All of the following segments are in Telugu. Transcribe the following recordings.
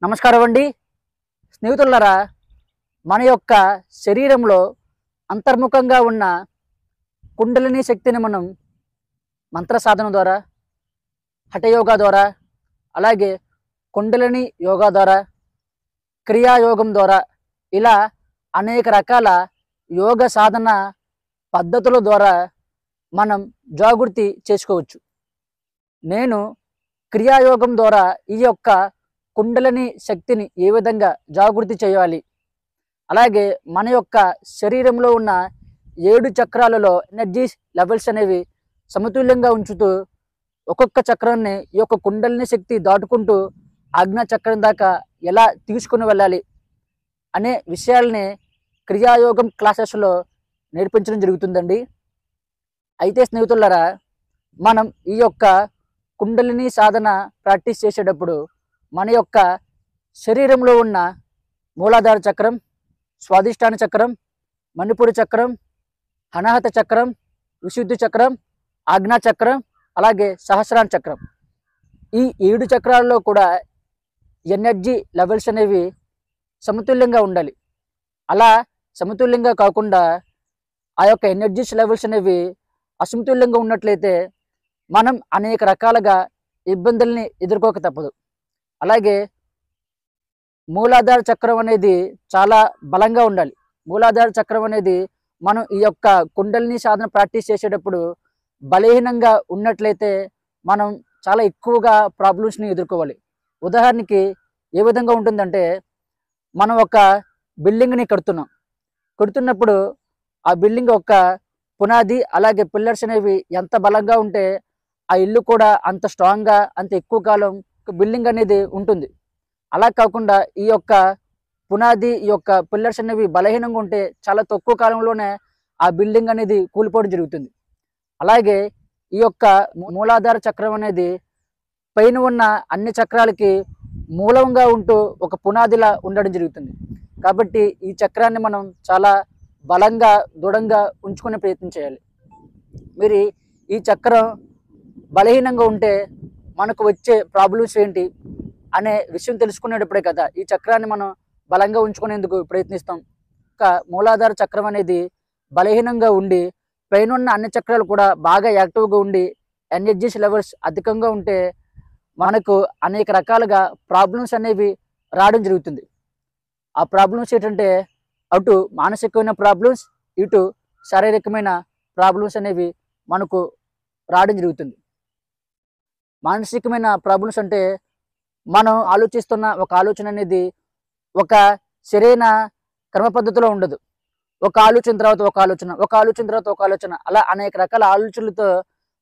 నమస్కారం అండి స్నేహితులారా. మన యొక్క శరీరంలో అంతర్ముఖంగా ఉన్న కుండలిని శక్తిని మనం మంత్ర సాధన ద్వారా, హఠయోగా ద్వారా, అలాగే కుండలిని యోగా ద్వారా, క్రియాయోగం ద్వారా ఇలా అనేక రకాల యోగ సాధన పద్ధతుల ద్వారా మనం జాగృతి చేసుకోవచ్చు. నేను క్రియాయోగం ద్వారా ఈ యొక్క కుండలిని శక్తిని ఏ విధంగా జాగృతి చేయాలి, అలాగే మన యొక్క శరీరంలో ఉన్న 7 చక్రాలలో ఎనర్జీ లెవెల్స్ అనేవి సమతుల్యంగా ఉంచుతూ ఒక్కొక్క చక్రాన్ని ఈ యొక్క కుండలిని శక్తి దాటుకుంటూ ఆజ్ఞా చక్రం దాకా ఎలా తీసుకుని వెళ్ళాలి అనే విషయాల్ని క్రియాయోగం క్లాసెస్లో నేర్పించడం జరుగుతుందండి. అయితే స్నేహితులారా, మనం ఈ యొక్క కుండలిని సాధన ప్రాక్టీస్ చేసేటప్పుడు మన యొక్క శరీరంలో ఉన్న మూలాధార చక్రం, స్వాదిష్టాన చక్రం, మణిపుర చక్రం, అనాహత చక్రం, విశుద్ధి చక్రం, ఆజ్ఞా చక్రం, అలాగే సహస్రార చక్రం, ఈ 7 చక్రాల్లో కూడా ఎనర్జీ లెవెల్స్ అనేవి సమతుల్యంగా ఉండాలి. అలా సమతుల్యంగా కాకుండా ఆ యొక్క ఎనర్జీస్ లెవెల్స్ అనేవి అసమతుల్యంగా ఉన్నట్లయితే మనం అనేక రకాలుగా ఇబ్బందుల్ని ఎదుర్కోక తప్పదు. అలాగే మూలాధార చక్రం అనేది చాలా బలంగా ఉండాలి. మూలాధార చక్రం అనేది మనం ఈ యొక్క కుండలిని సాధన ప్రాక్టీస్ చేసేటప్పుడు బలహీనంగా ఉన్నట్లయితే మనం చాలా ఎక్కువగా ప్రాబ్లమ్స్ని ఎదుర్కోవాలి. ఉదాహరణకి ఏ విధంగా ఉంటుందంటే, మనం ఒక బిల్డింగ్ని కడుతున్నప్పుడు ఆ బిల్డింగ్ యొక్క పునాది అలాగే పిల్లర్స్ అనేవి ఎంత బలంగా ఉంటే ఆ ఇల్లు కూడా అంత స్ట్రాంగ్గా, అంత ఎక్కువ కాలం బిల్డింగ్ అనేది ఉంటుంది. అలా కాకుండా ఈ యొక్క పునాది, ఈ యొక్క పిల్లర్స్ అనేవి బలహీనంగా ఉంటే చాలా తక్కువ కాలంలోనే ఆ బిల్డింగ్ అనేది కూలిపోవడం జరుగుతుంది. అలాగే ఈ యొక్క మూలాధార చక్రం అనేది పైన ఉన్న అన్ని చక్రాలకి మూలంగా ఉంటూ ఒక పునాదిలా ఉండడం జరుగుతుంది. కాబట్టి ఈ చక్రాన్ని మనం చాలా బలంగా, దృఢంగా ఉంచుకునే ప్రయత్నం చేయాలి. మీరు ఈ చక్రం బలహీనంగా ఉంటే మనకు వచ్చే ప్రాబ్లమ్స్ ఏంటి అనే విషయం తెలుసుకునేటప్పుడే కదా ఈ చక్రాన్ని మనం బలంగా ఉంచుకునేందుకు ప్రయత్నిస్తాం. మూలాధార చక్రం అనేది బలహీనంగా ఉండి పైన ఉన్న అన్ని చక్రాలు కూడా బాగా యాక్టివ్గా ఉండి ఎనర్జీస్ లెవెల్స్ అధికంగా ఉంటే మనకు అనేక రకాలుగా ప్రాబ్లమ్స్ అనేవి రావడం జరుగుతుంది. ఆ ప్రాబ్లమ్స్ ఏంటంటే, అటు మానసికమైన ప్రాబ్లమ్స్, ఇటు శారీరకమైన ప్రాబ్లమ్స్ అనేవి మనకు రావడం జరుగుతుంది. మానసికమైన ప్రాబ్లమ్స్ అంటే, మనం ఆలోచిస్తున్న ఒక ఆలోచన అనేది ఒక సరైన క్రమ పద్ధతిలో ఉండదు. ఒక ఆలోచన తర్వాత ఒక ఆలోచన, ఒక ఆలోచన తర్వాత ఒక ఆలోచన, అలా అనేక రకాల ఆలోచనలతో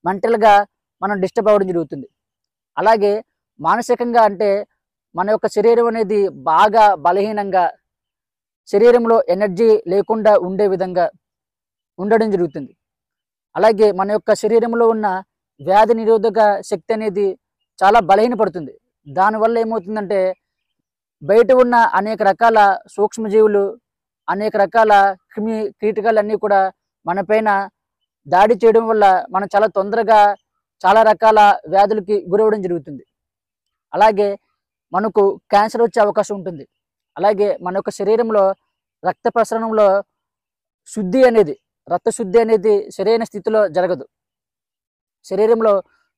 మెంటల్గా మనం డిస్టర్బ్ అవ్వడం జరుగుతుంది. అలాగే మానసికంగా అంటే, మన యొక్క శరీరం అనేది బాగా బలహీనంగా, శరీరంలో ఎనర్జీ లేకుండా ఉండే విధంగా ఉండడం జరుగుతుంది. అలాగే మన యొక్క శరీరంలో ఉన్న వ్యాధి నిరోధక శక్తి అనేది చాలా బలహీనపడుతుంది. దానివల్ల ఏమవుతుందంటే, బయట ఉన్న అనేక రకాల సూక్ష్మజీవులు, అనేక రకాల కీటకాలన్నీ కూడా మన పైన దాడి చేయడం వల్ల మనం చాలా తొందరగా చాలా రకాల వ్యాధులకి గురవడం జరుగుతుంది. అలాగే మనకు క్యాన్సర్ వచ్చే అవకాశం ఉంటుంది. అలాగే మన యొక్క శరీరంలో రక్త ప్రసరణలో రక్త శుద్ధి అనేది సరైన స్థితిలో జరగదు. శరీరంలో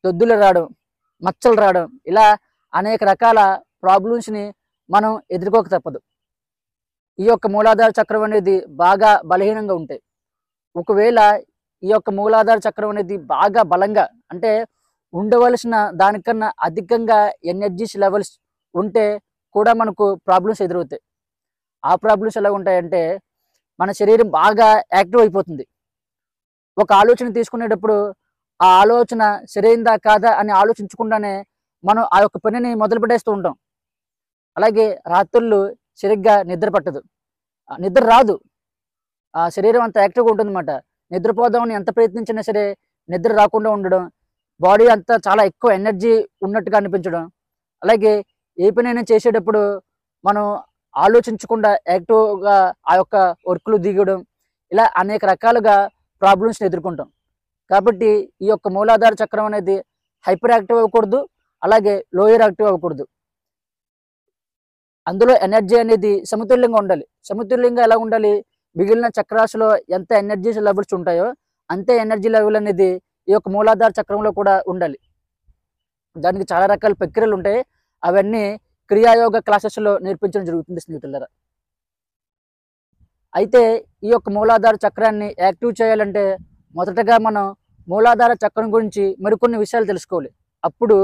దొద్దులు రావడం, మచ్చలు రావడం, ఇలా అనేక రకాల ప్రాబ్లమ్స్ని మనం ఎదుర్కోక తప్పదు. ఈ యొక్క మూలాధార చక్రం అనేది బాగా బలహీనంగా ఉంటాయి. ఒకవేళ ఈ యొక్క మూలాధార చక్రం అనేది బాగా బలంగా అంటే ఉండవలసిన దానికన్నా అధికంగా ఎనర్జీస్ లెవెల్స్ ఉంటే కూడా మనకు ప్రాబ్లమ్స్ ఎదురవుతాయి. ఆ ప్రాబ్లమ్స్ ఎలా ఉంటాయంటే, మన శరీరం బాగా యాక్టివ్ అయిపోతుంది. ఒక ఆలోచన తీసుకునేటప్పుడు ఆ ఆలోచన సరైందా కాదా అని ఆలోచించకుండానే మనం ఆ యొక్క పనిని మొదలు పెట్టేస్తూ ఉంటాం. అలాగే రాత్రుళ్ళు సరిగ్గా నిద్ర పట్టదు, నిద్ర రాదు. ఆ శరీరం అంత యాక్టివ్గా ఉంటుందన్నమాట. నిద్రపోదామని ఎంత ప్రయత్నించినా సరే నిద్ర రాకుండా ఉండడం, బాడీ అంతా చాలా ఎక్కువ ఎనర్జీ ఉన్నట్టుగా అనిపించడం, అలాగే ఏ పనైనా చేసేటప్పుడు మనం ఆలోచించకుండా యాక్టివ్గా ఆ యొక్క వర్క్లు దిగడం, ఇలా అనేక రకాలుగా ప్రాబ్లమ్స్ని ఎదుర్కొంటాం. కాబట్టి ఈ యొక్క మూలాధార చక్రం అనేది హైపర్ యాక్టివ్ అవ్వకూడదు, అలాగే లోయర్ యాక్టివ్ అవ్వకూడదు. అందులో ఎనర్జీ అనేది సమతుల్యంగా ఉండాలి. సమతుల్యంగా ఎలా ఉండాలి? మిగిలిన చక్రాసులో ఎంత ఎనర్జీ లెవెల్స్ ఉంటాయో అంతే ఎనర్జీ లెవెల్ అనేది ఈ యొక్క మూలాధార చక్రంలో కూడా ఉండాలి. దానికి చాలా రకాల ప్రక్రియలు ఉంటాయి. అవన్నీ క్రియాయోగ క్లాసెస్లో నేర్పించడం జరుగుతుంది స్నేహితులారా. అయితే ఈ యొక్క మూలాధార చక్రాన్ని యాక్టివ్ చేయాలంటే మొదటగా మనం మూలాధార చక్రం గురించి మరికొన్ని విషయాలు తెలుసుకోవాలి. అప్పుడు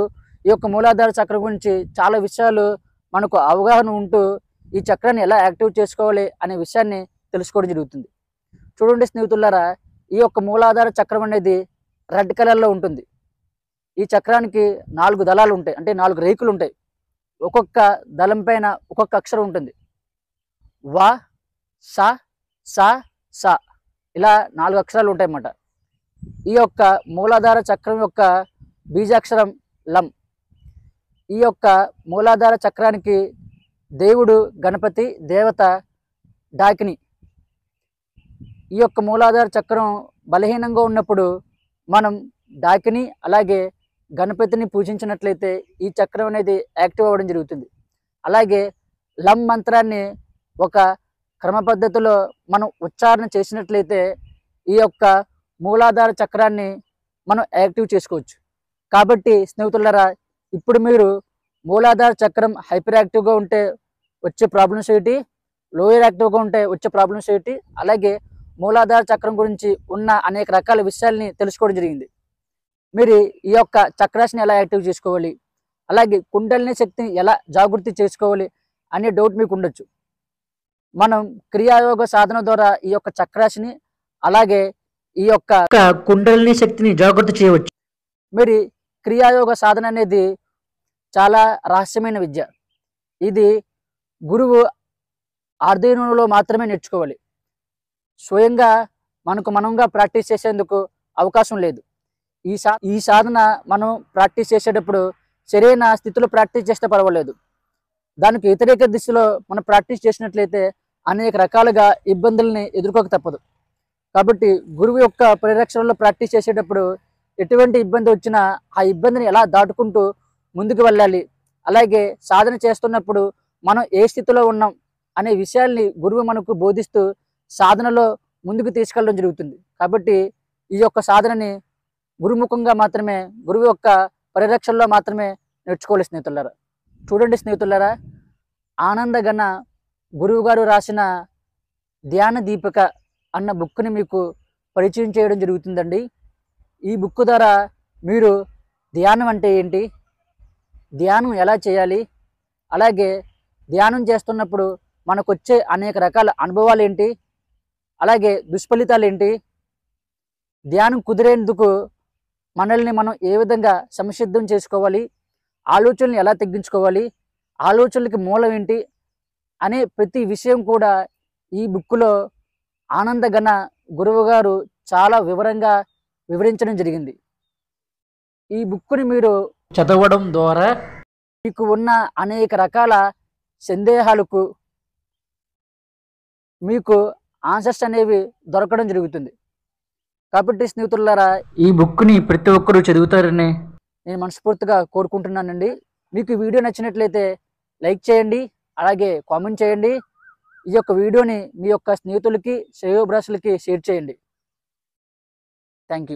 ఈ యొక్క మూలాధార చక్రం గురించి చాలా విషయాలు మనకు అవగాహన ఉంటూ ఈ చక్రాన్ని ఎలా యాక్టివ్ చేసుకోవాలి అనే విషయాన్ని తెలుసుకోవడం జరుగుతుంది. చూడండి స్నేహితులారా, ఈ యొక్క మూలాధార చక్రం అనేది రెడ్ కలర్లో ఉంటుంది. ఈ చక్రానికి 4 దళాలు ఉంటాయి, అంటే 4 రేకులు ఉంటాయి. ఒక్కొక్క దళం పైన ఒక్కొక్క అక్షరం ఉంటుంది. వా, సా, సా, సా, ఇలా 4 అక్షరాలు ఉంటాయి అన్నమాట. ఈ యొక్క మూలాధార చక్రం యొక్క బీజాక్షరం లం. ఈ యొక్క మూలాధార చక్రానికి దేవుడు గణపతి, దేవత డాకిని. ఈ యొక్క మూలాధార చక్రం బలహీనంగా ఉన్నప్పుడు మనం డాకిని అలాగే గణపతిని పూజించినట్లయితే ఈ చక్రం అనేది యాక్టివ్ అవ్వడం జరుగుతుంది. అలాగే లం మంత్రాన్ని ఒక క్రమ పద్ధతిలో మనం ఉచ్చారణ చేసినట్లయితే ఈ యొక్క మూలాధార చక్రాన్ని మనం యాక్టివ్ చేసుకోవచ్చు. కాబట్టి స్నేహితులారా, ఇప్పుడు మీరు మూలాధార చక్రం హైపర్ యాక్టివ్గా ఉంటే వచ్చే ప్రాబ్లమ్స్ ఏంటి, లోయర్ యాక్టివ్గా ఉంటే వచ్చే ప్రాబ్లమ్స్ ఏంటి, అలాగే మూలాధార చక్రం గురించి ఉన్న అనేక రకాల విషయాల్ని తెలుసుకోవడం జరిగింది. మీరు ఈ యొక్క చక్రాన్ని ఎలా యాక్టివ్ చేసుకోవాలి, అలాగే కుండలిని శక్తిని ఎలా జాగృతి చేసుకోవాలి అనే డౌట్ మీకు ఉండొచ్చు. మనం క్రియాయోగ సాధన ద్వారా ఈ యొక్క చక్రాన్ని అలాగే ఈ యొక్క కుండలిని శక్తిని జాగృతి చేయవచ్చు. మరి క్రియాయోగ సాధన అనేది చాలా రహస్యమైన విద్య. ఇది గురువు ఆధీనంలో మాత్రమే నేర్చుకోవాలి. స్వయంగా మనంగా ప్రాక్టీస్ చేసేందుకు అవకాశం లేదు. ఈ సాధన మనం ప్రాక్టీస్ చేసేటప్పుడు సరైన స్థితిలో ప్రాక్టీస్ చేస్తే పర్వాలేదు. దానికి వ్యతిరేక దిశలో మనం ప్రాక్టీస్ చేసినట్లయితే అనేక రకాలుగా ఇబ్బందుల్ని ఎదుర్కోక తప్పదు. కాబట్టి గురువు యొక్క పరిరక్షణలో ప్రాక్టీస్ చేసేటప్పుడు ఎటువంటి ఇబ్బంది వచ్చినా ఆ ఇబ్బందిని ఎలా దాటుకుంటూ ముందుకు వెళ్ళాలి, అలాగే సాధన చేస్తున్నప్పుడు మనం ఏ స్థితిలో ఉన్నాం అనే విషయాల్ని గురువు మనకు బోధిస్తూ సాధనలో ముందుకు తీసుకెళ్ళడం జరుగుతుంది. కాబట్టి ఈ యొక్క సాధనని గురుముఖంగా మాత్రమే, గురువు యొక్క పరిరక్షణలో మాత్రమే నేర్చుకోవాలి స్నేహితులారా. చూడండి స్నేహితులారా, ఆనందగణ గురువు గారు రాసిన ధ్యాన దీపిక అన్న బుక్ని మీకు పరిచయం చేయడం జరుగుతుందండి. ఈ బుక్ ద్వారా మీరు ధ్యానం అంటే ఏంటి, ధ్యానం ఎలా చేయాలి, అలాగే ధ్యానం చేస్తున్నప్పుడు మనకు వచ్చే అనేక రకాల అనుభవాలు ఏంటి, అలాగే దుష్ఫలితాలు ఏంటి, ధ్యానం కుదిరేందుకు మనల్ని మనం ఏ విధంగా సంసిద్ధం చేసుకోవాలి, ఆలోచనలు ఎలా తగ్గించుకోవాలి, ఆలోచనలకి మూలం ఏంటి అనే ప్రతి విషయం కూడా ఈ బుక్లో ఆనందగణ గురువు గారు చాలా వివరంగా వివరించడం జరిగింది. ఈ బుక్ని మీరు చదవడం ద్వారా మీకు ఉన్న అనేక రకాల సందేహాలకు మీకు ఆన్సర్స్ అనేవి దొరకడం జరుగుతుంది. కాబట్టి స్నేహితులారా, ఈ బుక్ని ప్రతి ఒక్కరూ చదువుతారని నేను మనస్ఫూర్తిగా కోరుకుంటున్నానండి. మీకు వీడియో నచ్చినట్లయితే లైక్ చేయండి, అలాగే కామెంట్ చేయండి. ఈ యొక్క వీడియోని మీ యొక్క స్నేహితులకి, శ్రేయోభిలాషులకి షేర్ చేయండి. Thank you.